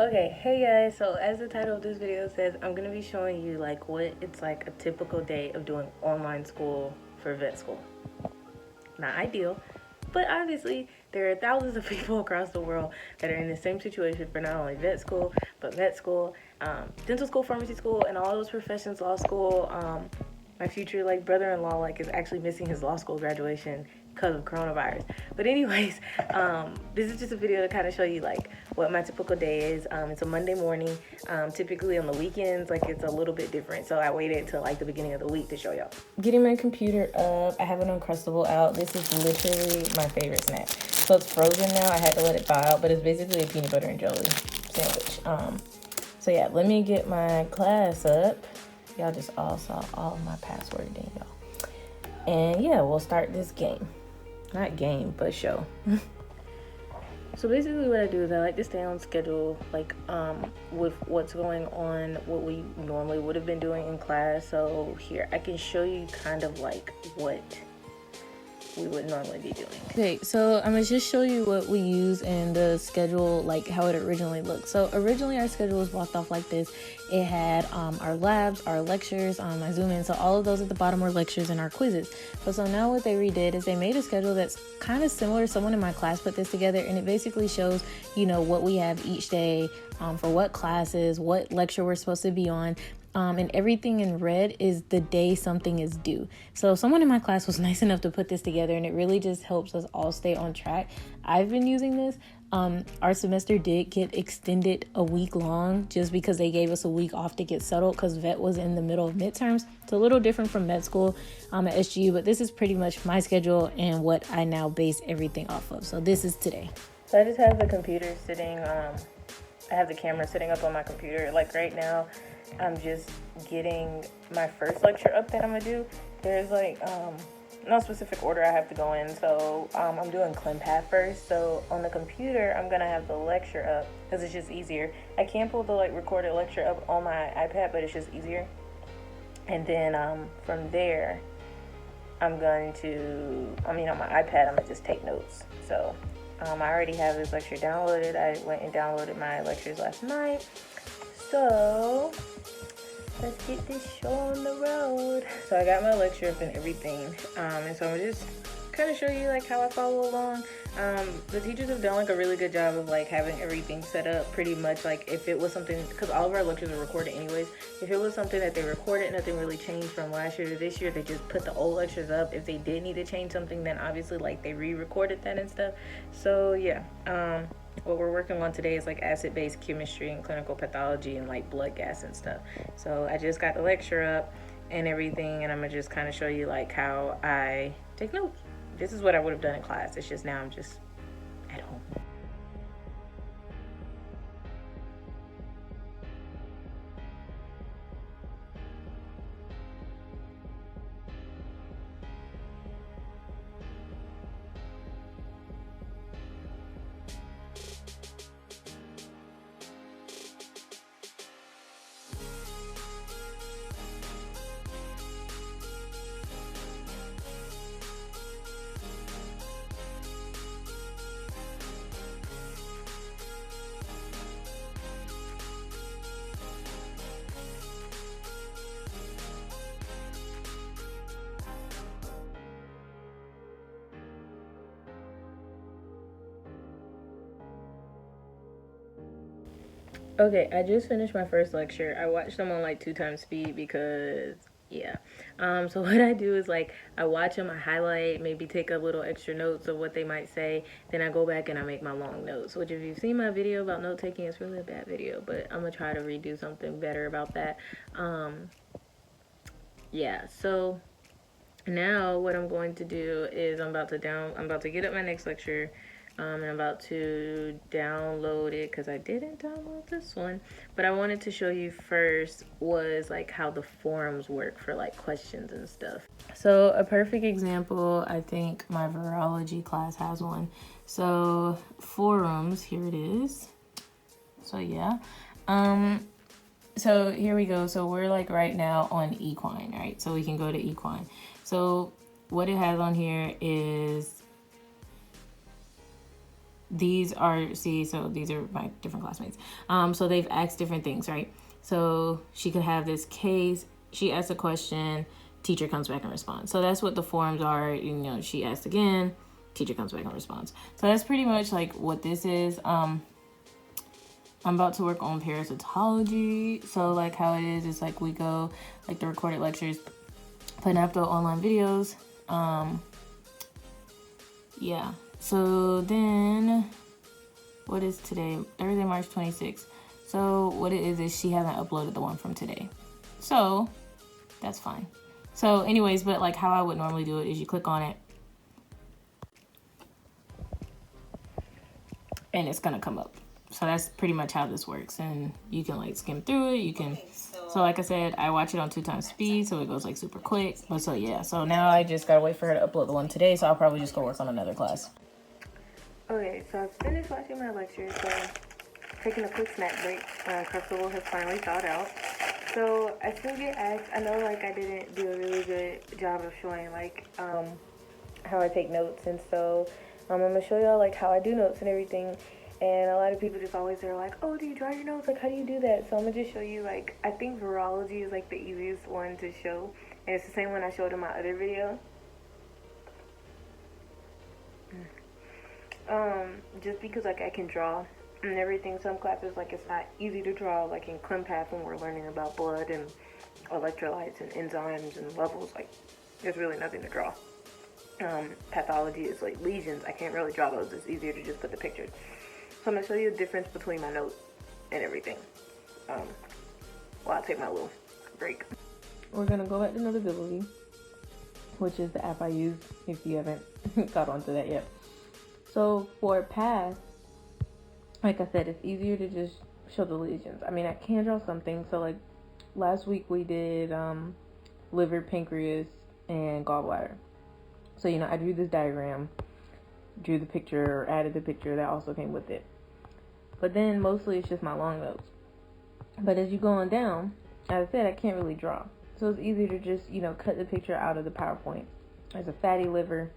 Okay, hey guys, so as the title of this video says, I'm going to be showing you like what it's like a typical day of doing online school for vet school. Not ideal, but obviously there are thousands of people across the world that are in the same situation for not only vet school, but med school, dental school, pharmacy school, and all those professions, law school. My future like brother-in-law like is actually missing his law school graduation because of coronavirus. But anyways, this is just a video to kind of show you like what my typical day is. It's a Monday morning. Typically on the weekends, like it's a little bit different. So I waited till like the beginning of the week to show y'all. Getting my computer up. I have an Uncrustable out. This is literally my favorite snack. So it's frozen now. I had to let it thaw out, but it's basically a peanut butter and jelly sandwich. So yeah, let me get my class up. Y'all just all saw all of my password, didn't y'all? And yeah, we'll start this game. Not game, but show. So basically what I do is I like to stay on schedule, like with what's going on, what we normally would have been doing in class. So here, I can show you kind of like what we would normally be doing. Okay, so I'm gonna just show you what we use in the schedule, like how it originally looked. So originally our schedule was blocked off like this. It had our labs, our lectures, my Zoom in, so all of those at the bottom were lectures and our quizzes. But so now what they redid is they made a schedule that's kind of similar. Someone in my class put this together, and it basically shows, you know, what we have each day, for what classes, what lecture we're supposed to be on. And everything in red is the day something is due. So someone in my class was nice enough to put this together, and it really just helps us all stay on track. I've been using this. Our semester did get extended a week long just because they gave us a week off to get settled because vet was in the middle of midterms. It's a little different from med school at SGU, but this is pretty much my schedule and what I now base everything off of. So this is today. So I just have the computer sitting, I have the camera sitting up on my computer. Like right now, I'm just getting my first lecture up that I'm gonna do. There's like no specific order I have to go in, so I'm doing ClinPath first. So on the computer, I'm gonna have the lecture up because it's just easier. I can pull the like recorded lecture up on my iPad, but it's just easier. And then from there, I'm going to, on my iPad, I'm gonna just take notes. So I already have this lecture downloaded. I went and downloaded my lectures last night. So let's get this show on the road. So I got my lecture up and everything. And so I'm just kind of show you like how I follow along. The teachers have done like a really good job of like having everything set up pretty much. Like if it was something, because all of our lectures are recorded anyways, if it was something that they recorded, nothing really changed from last year to this year, they just put the old lectures up. If they did need to change something, then obviously like they re-recorded that and stuff. So yeah, what we're working on today is like acid-based chemistry and clinical pathology and like blood gas and stuff. So I just got the lecture up and everything, and I'm gonna just kind of show you like how I take notes. This is what I would have done in class. It's just now I'm just at home. Okay, I just finished my first lecture. I watched them on like 2x speed because yeah. So what I do is like I watch them, I highlight, maybe take a little extra notes of what they might say, then I go back and I make my long notes, which if you've seen my video about note taking, it's really a bad video, but I'm gonna try to redo something better about that. Yeah, so now what I'm going to do is I'm about to get up my next lecture. And I'm about to download it because I didn't download this one, but I wanted to show you first was like how the forums work for like questions and stuff. So a perfect example, I think my virology class has one. So forums, here it is. So yeah, so here we go. So we're like right now on equine, right? So we can go to equine. So what it has on here is these are, so these are my different classmates. So they've asked different things, right? So she could have this case, she asks a question, teacher comes back and responds. So that's what the forms are. You know, she asked again, teacher comes back and responds. So that's pretty much like what this is. I'm about to work on parasitology. So like how it is like we go like the recorded lectures, putting up the online videos. Yeah. So then what is today? Thursday, March 26th. So what it is she hasn't uploaded the one from today. So that's fine. So anyways, but like how I would normally do it is you click on it and it's gonna come up. So that's pretty much how this works. And you can like skim through it. You can, so like I said, I watch it on 2x speed, so it goes like super quick. But so yeah, so now I just gotta wait for her to upload the one today. So I'll probably just go work on another class. Okay, so I've finished watching my lecture, so taking a quick snack break. Crystal has finally thawed out. So I still get asked, I know like I didn't do a really good job of showing like how I take notes, and so I'm gonna show y'all like how I do notes and everything. And a lot of people just always are like, oh, do you draw your notes? Like, how do you do that? So I'm gonna just show you, like, I think virology is like the easiest one to show, and it's the same one I showed in my other video. Just because like I can draw and everything. Some classes like it's not easy to draw, like in chem path when we're learning about blood and electrolytes and enzymes and levels, like there's really nothing to draw. Pathology is like lesions, I can't really draw those. It's easier to just put the pictures. So I'm gonna show you the difference between my notes and everything while I take my little break. We're gonna go back to Notability, which is the app I use if you haven't got onto that yet. So for path, like I said, it's easier to just show the lesions. I mean, I can draw something. So like last week we did liver, pancreas, and gallbladder. So, you know, I drew this diagram, drew the picture, added the picture that also came with it. But then mostly it's just my long notes. But as you go on down, as I said, I can't really draw. So it's easier to just, you know, cut the picture out of the PowerPoint. There's a fatty liver.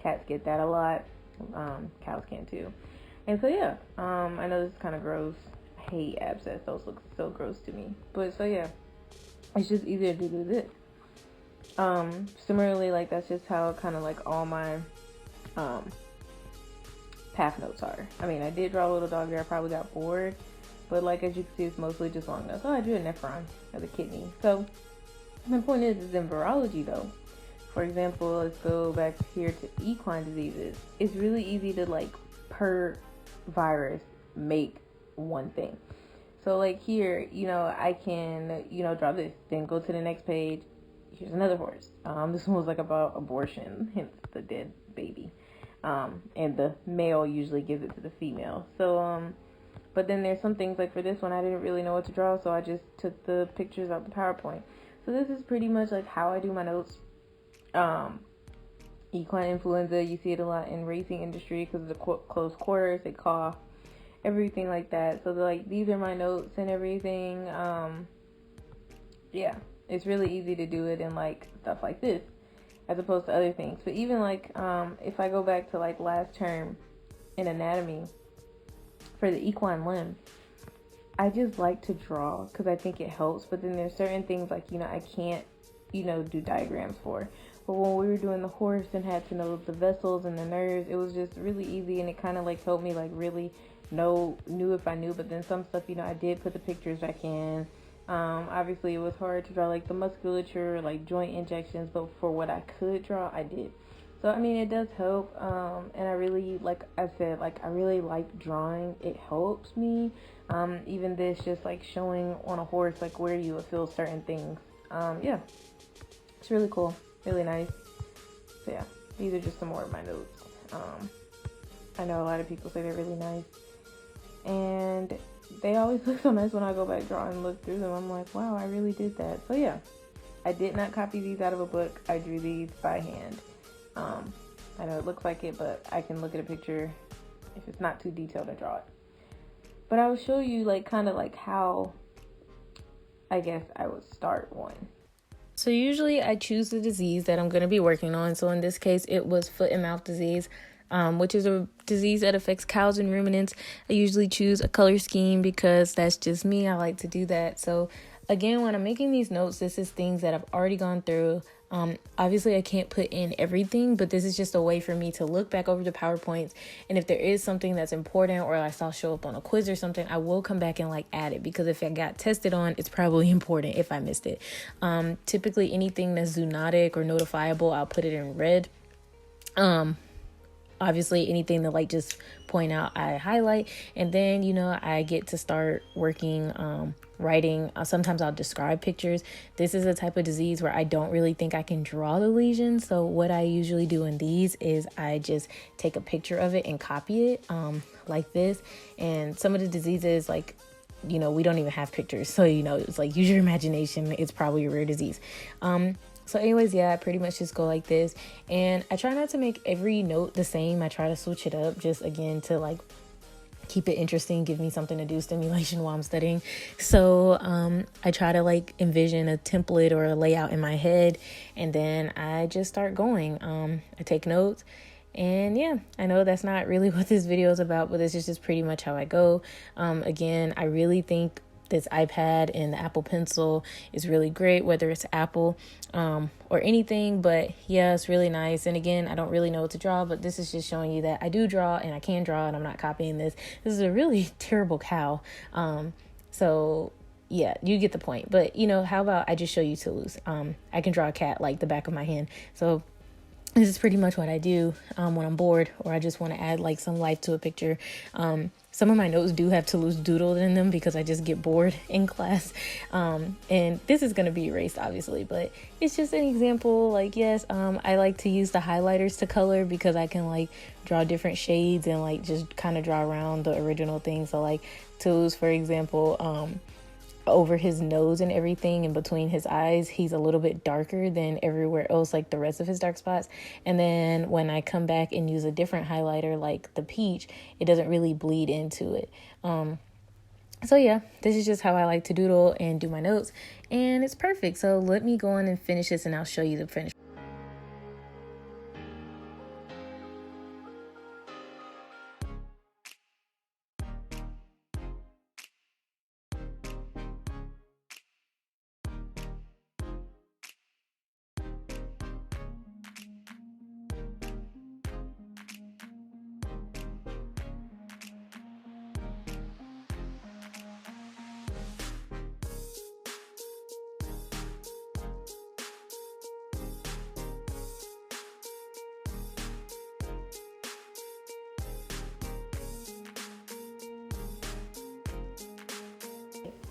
Cats get that a lot. Cows can too. And so yeah, I know this is kind of gross. I hate abscess. Those look so gross to me. But so yeah, it's just easier to do this. Similarly, like that's just how kind of like all my path notes are. I mean, I did draw a little dog there. I probably got bored, but like as you can see, it's mostly just long notes. Oh, I drew a nephron of the kidney. So the point is in virology though. For example, let's go back here to equine diseases. It's really easy to like per virus make one thing. So like here, you know, I can, you know, draw this, then go to the next page. Here's another horse. This one was like about abortion, hence the dead baby. And the male usually gives it to the female. So, but then there's some things like for this one, I didn't really know what to draw, so I just took the pictures out the PowerPoint. So this is pretty much like how I do my notes. Equine influenza, you see it a lot in racing industry because of the close quarters, they cough, everything like that. So like these are my notes and everything. Yeah, it's really easy to do it in like stuff like this as opposed to other things. But even like if I go back to like last term in anatomy for the equine limb, I just like to draw because I think it helps. But then there's certain things like, you know, I can't, you know, do diagrams for. But when we were doing the horse and had to know the vessels and the nerves, it was just really easy, and it kind of like helped me like really knew if I knew. But then some stuff, you know, I did put the pictures back in. Obviously it was hard to draw like the musculature, like joint injections, but for what I could draw, I did. So I mean, it does help. And I really, like I said, like I really like drawing. It helps me. Even this, just like showing on a horse, like where you would feel certain things. Yeah, it's really cool, really nice. So yeah, these are just some more of my notes. I know a lot of people say they're really nice, and they always look so nice when I go back draw and look through them. I'm like, wow, I really did that. So yeah, I did not copy these out of a book. I drew these by hand. I know it looks like it, but I can look at a picture. If it's not too detailed, I draw it. But I will show you like kind of like how I guess I would start one. So usually I choose the disease that I'm going to be working on. So in this case, it was foot and mouth disease. which is a disease that affects cows and ruminants. I usually choose a color scheme because that's just me. I like to do that. So again, when I'm making these notes, this is things that I've already gone through. Obviously I can't put in everything, but this is just a way for me to look back over the PowerPoints. And if there is something that's important or I saw show up on a quiz or something, I will come back and like add it, because if I got tested on, it's probably important if I missed it. Typically anything that's zoonotic or notifiable, I'll put it in red. Obviously anything that like just point out, I highlight. And then, you know, I get to start working, writing. Sometimes I'll describe pictures. This is a type of disease where I don't really think I can draw the lesion. So what I usually do in these is I just take a picture of it and copy it, like this. And some of the diseases, like, you know, we don't even have pictures. So, you know, it's like, use your imagination. It's probably a rare disease. So anyways, yeah, I pretty much just go like this. And I try not to make every note the same. I try to switch it up just again to like keep it interesting, give me something to do, stimulation while I'm studying. So I try to like envision a template or a layout in my head, and then I just start going. I take notes. And yeah, I know that's not really what this video is about, but this is just pretty much how I go. Again, I really think this iPad and the Apple Pencil is really great, whether it's Apple or anything. But yeah, it's really nice. And again, I don't really know what to draw, but this is just showing you that I do draw and I can draw, and I'm not copying this. This is a really terrible cow. So yeah, you get the point. But you know, how about I just show you Toulouse? I can draw a cat like the back of my hand. So this is pretty much what I do when I'm bored or I just want to add like some life to a picture. Some of my notes do have Toulouse doodled in them because I just get bored in class. And this is going to be erased, obviously, but it's just an example. Like, yes, I like to use the highlighters to color because I can like draw different shades and like just kind of draw around the original thing. So like Toulouse, for example, over his nose and everything in between his eyes, he's a little bit darker than everywhere else, like the rest of his dark spots. And then when I come back and use a different highlighter like the peach, it doesn't really bleed into it. So yeah, this is just how I like to doodle and do my notes, and it's perfect. So let me go on and finish this and I'll show you the finished.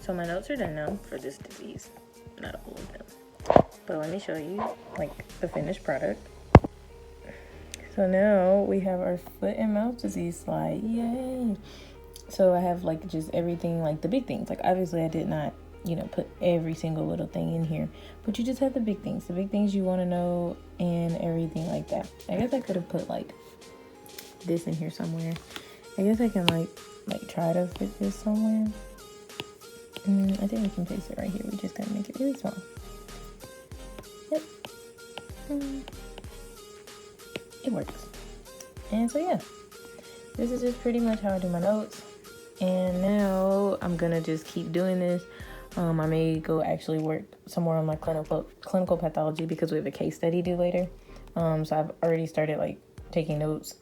So my notes are done now for this disease, not all of them, but let me show you like the finished product. So now we have our foot and mouth disease slide. Yay! So I have like just everything, like the big things. Like obviously I did not, you know, put every single little thing in here, but you just have the big things you want to know and everything like that. I guess I could have put like this in here somewhere. I guess I can like try to fit this somewhere. I think we can place it right here. We just gotta make it really small. Yep. It works. And so yeah, this is just pretty much how I do my notes. And now I'm gonna just keep doing this. I may go actually work some more on my clinical pathology because we have a case study due later. So I've already started like taking notes.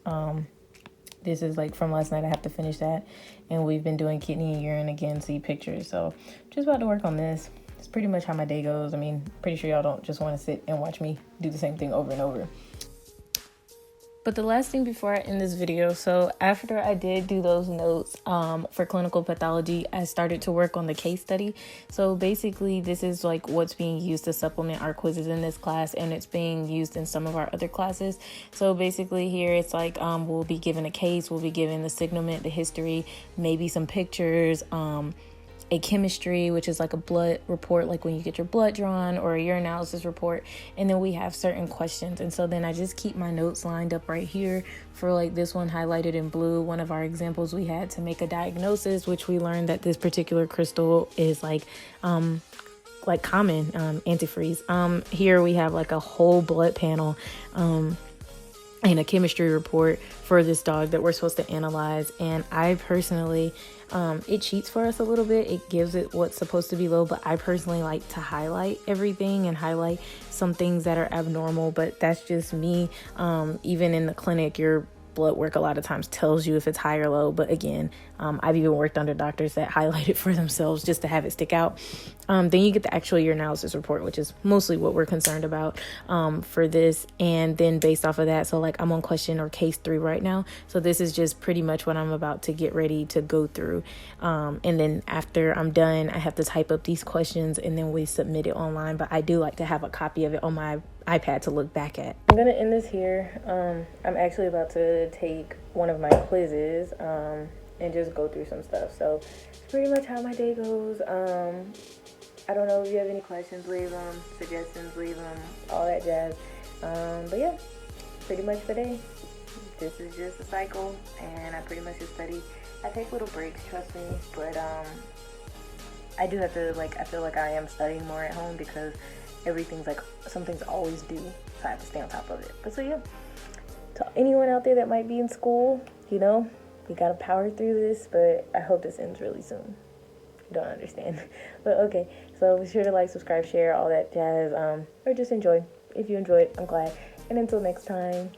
This is like from last night. I have to finish that. And we've been doing kidney and urine again, see pictures. So just about to work on this. It's pretty much how my day goes. I mean, pretty sure y'all don't just want to sit and watch me do the same thing over and over. But the last thing before I end this video, so after I did do those notes for clinical pathology, I started to work on the case study. So basically this is like what's being used to supplement our quizzes in this class, and it's being used in some of our other classes. So basically here it's like we'll be given a case, we'll be given the signalment, the history, maybe some pictures, a chemistry, which is like a blood report, like when you get your blood drawn, or a urinalysis report, and then we have certain questions. And so then I just keep my notes lined up right here. For like this one highlighted in blue, one of our examples we had to make a diagnosis, which we learned that this particular crystal is like common antifreeze. Here we have like a whole blood panel, and a chemistry report for this dog that we're supposed to analyze. And I personally, it cheats for us a little bit. It gives it what's supposed to be low, but I personally like to highlight everything and highlight some things that are abnormal. But that's just me. Even in the clinic, your blood work a lot of times tells you if it's high or low. But again, I've even worked under doctors that highlight it for themselves just to have it stick out. Then you get the actual urinalysis report, which is mostly what we're concerned about for this. And then based off of that, so like I'm on question or case 3 right now. So this is just pretty much what I'm about to get ready to go through. And then after I'm done, I have to type up these questions and then we submit it online. But I do like to have a copy of it on my iPad to look back at. I'm going to end this here. I'm actually about to take one of my quizzes and just go through some stuff. So it's pretty much how my day goes. I don't know if you have any questions, leave them. Suggestions, leave them. All that jazz. But yeah, pretty much the day. This is just a cycle, and I pretty much just study. I take little breaks, trust me, but I do have to, like, I feel like I am studying more at home because everything's like, some things always due, so I have to stay on top of it. But so yeah, to anyone out there that might be in school, you know, we gotta power through this, but I hope this ends really soon. You don't understand. But okay, so be sure to like, subscribe, share, all that jazz, or just enjoy. If you enjoyed, I'm glad. And until next time.